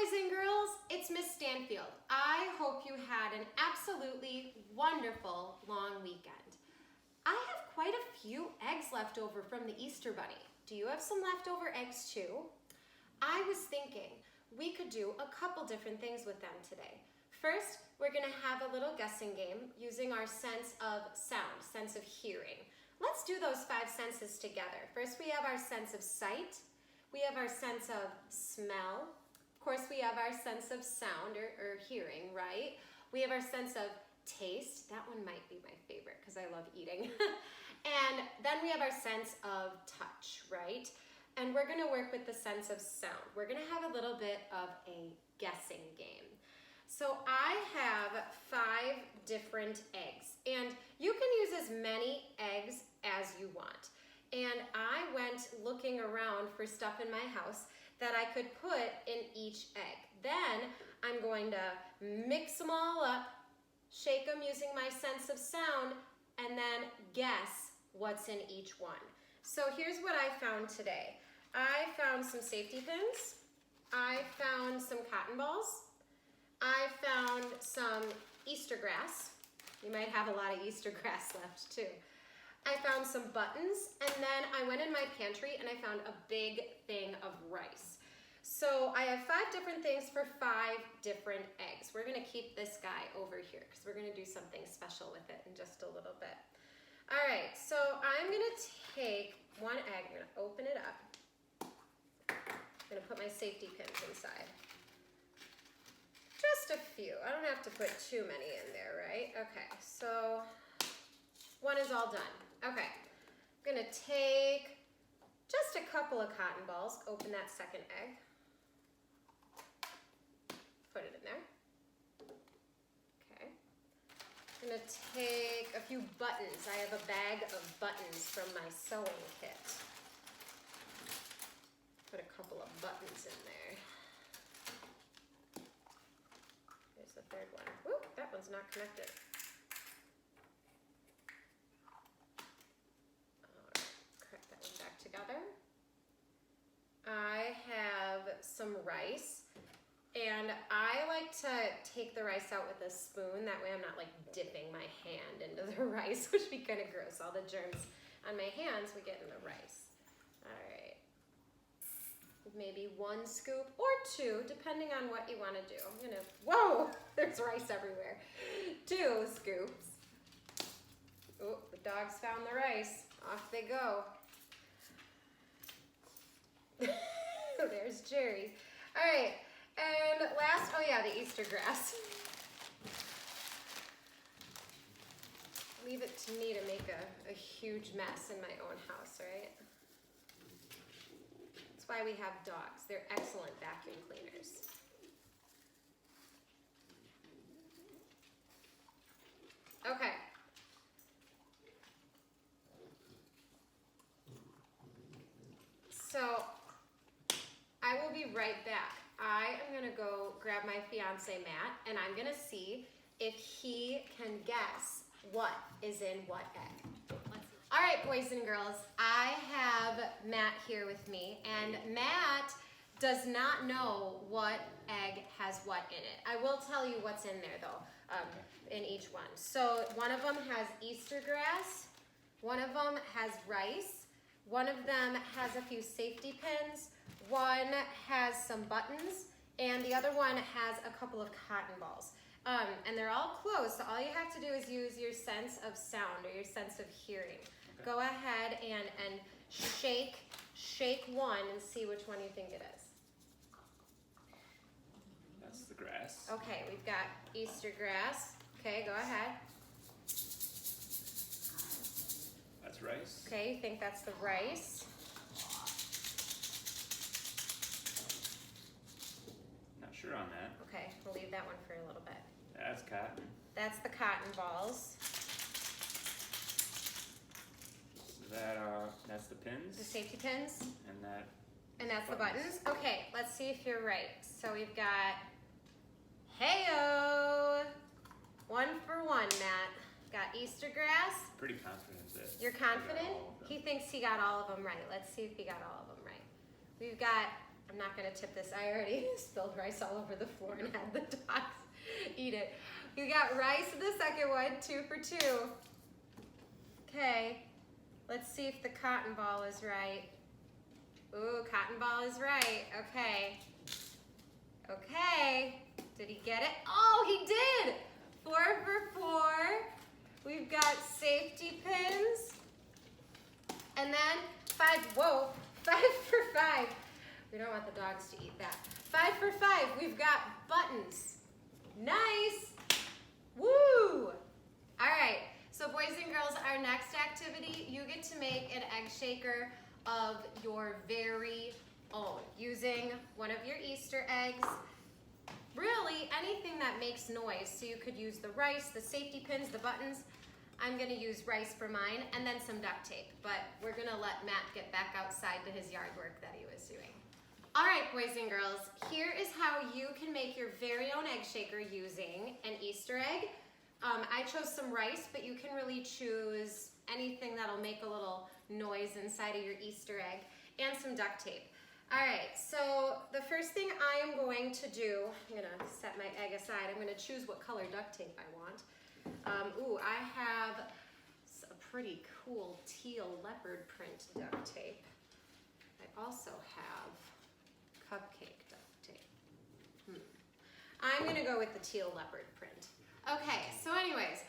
boys and girls, it's Miss Stanfield. I hope you had an absolutely wonderful long weekend. I have quite a few eggs left over from the Easter Bunny. Do you have some leftover eggs too? I was thinking we could do a couple different things with them today. First, we're going to have a little guessing game using our sense of sound, sense of hearing. Let's do those 5 senses together. First, we have our sense of sight. We have our sense of smell. Of course, we have our sense of sound or hearing, right? We have our sense of taste. That one might be my favorite because I love eating. And then we have our sense of touch, right? And we're going to work with the sense of sound. We're going to have a little bit of a guessing game. So I have 5 different eggs, and you can use as many eggs as you want. And I went looking around for stuff in my house that I could put in each egg. Then I'm going to mix them all up, shake them using my sense of sound, and then guess what's in each one. So here's what I found today. I found some safety pins. I found some cotton balls. I found some Easter grass. You might have a lot of Easter grass left too. I found some buttons, and then I went in my pantry and I found a big thing of rice. So I have 5 different things for 5 different eggs. We're gonna keep this guy over here because we're gonna do something special with it in just a little bit. All right, so I'm gonna take one egg, I'm gonna open it up. I'm gonna put my safety pins inside. Just a few, I don't have to put too many in there, right? Okay, so one is all done. Okay, I'm gonna take just a couple of cotton balls, open that second egg, put it in there. Okay, I'm gonna take a few buttons. I have a bag of buttons from my sewing kit. Put a couple of buttons in there. There's the third one. Whoop, that one's not connected. Together. I have some rice, and I like to take the rice out with a spoon. That way I'm not like dipping my hand into the rice, which would be kind of gross. All the germs on my hands would get in the rice. All right. Maybe 1 scoop or 2, depending on what you want to do. I'm gonna, whoa, there's rice everywhere. 2 scoops. Oh, the dogs found the rice. Off they go. There's Jerry. All right, and last, oh yeah, the Easter grass. Leave it to me to make a huge mess in my own house, right? That's why we have dogs. They're excellent vacuum cleaners. Okay. So, I will be right back. I am gonna go grab my fiance Matt, and I'm gonna see if he can guess what is in what egg. All right, boys and girls, I have Matt here with me, and Matt does not know what egg has what in it. I will tell you what's in there though, in each one. So one of them has Easter grass, one of them has rice, one of them has a few safety pins, one has some buttons, and the other one has a couple of cotton balls. And they're all closed, so all you have to do is use your sense of sound or your sense of hearing. Okay. Go ahead and shake one and see which one you think it is. That's the grass. Okay, we've got Easter grass. Okay, go ahead. That's rice. Okay, you think that's the rice? Not sure on that. Okay, we'll leave that one for a little bit. That's cotton. That's the cotton balls. That's the pins. The safety pins. And that's the buttons. Okay, let's see if you're right. So we've got, hey-o! 1 for 1, Matt. Got Easter grass. Pretty confident that. You're confident? He thinks he got all of them right. Let's see if he got all of them right. We've got I'm not gonna tip this. I already spilled rice all over the floor and had the dogs eat it. We got rice in the second one, 2 for 2. Okay, let's see if the cotton ball is right. Ooh, cotton ball is right. Okay. Okay, did he get it? Oh, he did! 4 for 4. We've got safety pins. And then 5 for 5. We don't want the dogs to eat that. 5 for 5, we've got buttons. Nice! Woo! All right, so boys and girls, our next activity, you get to make an egg shaker of your very own using one of your Easter eggs. Really, anything that makes noise. So you could use the rice, the safety pins, the buttons. I'm gonna use rice for mine and then some duct tape, but we're gonna let Matt get back outside to his yard work that he was doing. All right, boys and girls, here is how you can make your very own egg shaker using an Easter egg. I chose some rice, but you can really choose anything that'll make a little noise inside of your Easter egg, and some duct tape. All right, so the first thing I am going to do, I'm gonna set my egg aside. I'm gonna choose what color duct tape I want. Ooh, I have a pretty cool teal leopard print duct tape. I also have cupcake duct tape. I'm gonna go with the teal leopard print. Okay, so anyways,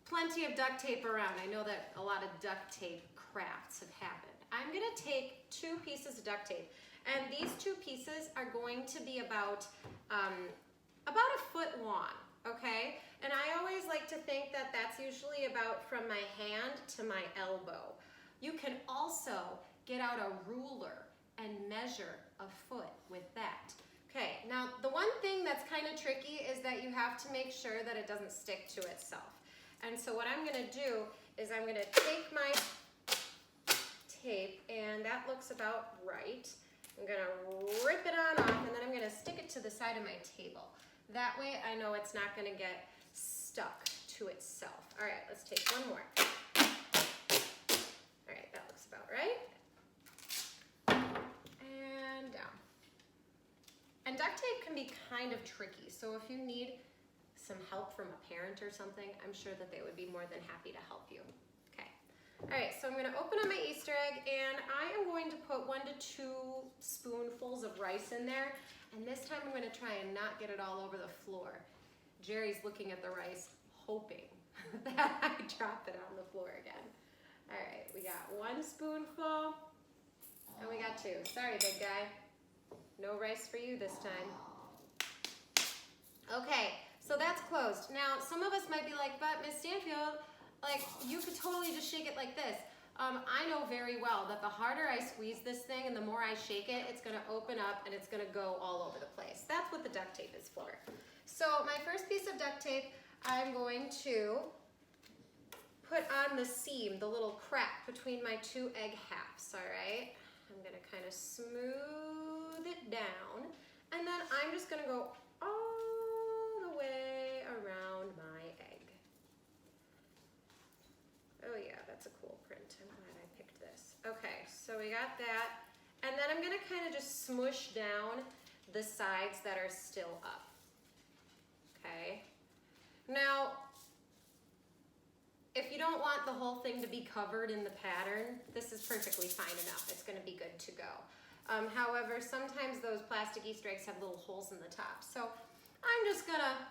plenty of duct tape around. I know that a lot of duct tape crafts have happened. I'm gonna take 2 pieces of duct tape, and these 2 pieces are going to be about a foot long, okay? And I always like to think that that's usually about from my hand to my elbow. You can also get out a ruler and measure a foot with that. Okay, now the one thing that's kind of tricky is that you have to make sure that it doesn't stick to itself. And so what I'm gonna do is I'm gonna take my tape, and that looks about right. I'm gonna rip it on off, and then I'm gonna stick it to the side of my table. That way I know it's not gonna get stuck to itself. All right, let's take one more. All right, that looks about right. And down. And duct tape can be kind of tricky, so if you need some help from a parent or something, I'm sure that they would be more than happy to help you. Okay. All right, so I'm gonna open up my Easter egg, and I am going to put 1 to 2 spoonfuls of rice in there, and this time I'm gonna try and not get it all over the floor. Jerry's looking at the rice, hoping that I drop it on the floor again. All right, we got 1 spoonful, and we got 2. Sorry, big guy. No rice for you this time. Okay, so that's closed. Now, some of us might be like, but Miss Stanfield, like, you could totally just shake it like this. I know very well that the harder I squeeze this thing and the more I shake it, it's gonna open up and it's gonna go all over the place. That's what the duct tape is for. So my first piece of duct tape, I'm going to put on the seam, the little crack between my 2 egg halves, all right? I'm gonna kind of smooth it down, and then I'm just gonna go all the way around my egg. Oh yeah, that's a cool print. I'm glad I picked this. Okay, so we got that, and then I'm gonna kind of just smush down the sides that are still up. Okay. Now, if you don't want the whole thing to be covered in the pattern, this is perfectly fine enough. It's gonna be good to go. However, sometimes those plastic Easter eggs have little holes in the top. So I'm just gonna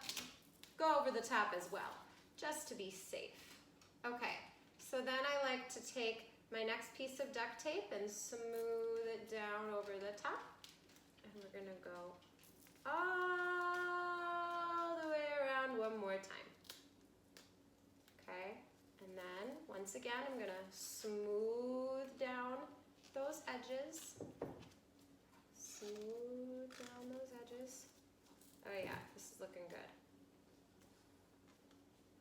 go over the top as well, just to be safe. Okay, so then I like to take my next piece of duct tape and smooth it down over the top. And we're gonna go all the way around one more time. Okay, and then once again, I'm gonna smooth down those edges. Smooth down those edges. Oh yeah, this is looking good.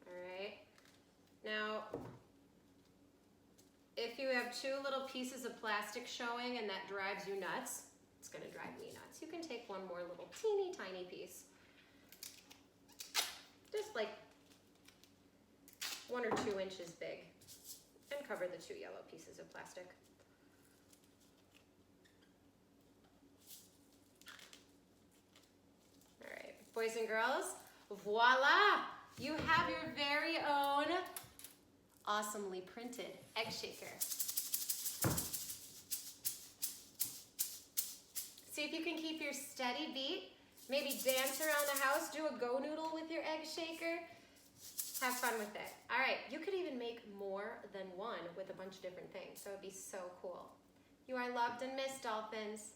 All right, now, if you have 2 little pieces of plastic showing and that drives you nuts, it's gonna drive me nuts. You can take 1 more little teeny tiny piece. Just like 1 or 2 inches big, and cover the 2 yellow pieces of plastic. boys and girls, voila! You have your very own awesomely printed egg shaker. See if you can keep your steady beat. Maybe dance around the house, do a go noodle with your egg shaker. Have fun with it. All right, you could even make more than one with a bunch of different things. So it'd be so cool. You are loved and missed, dolphins.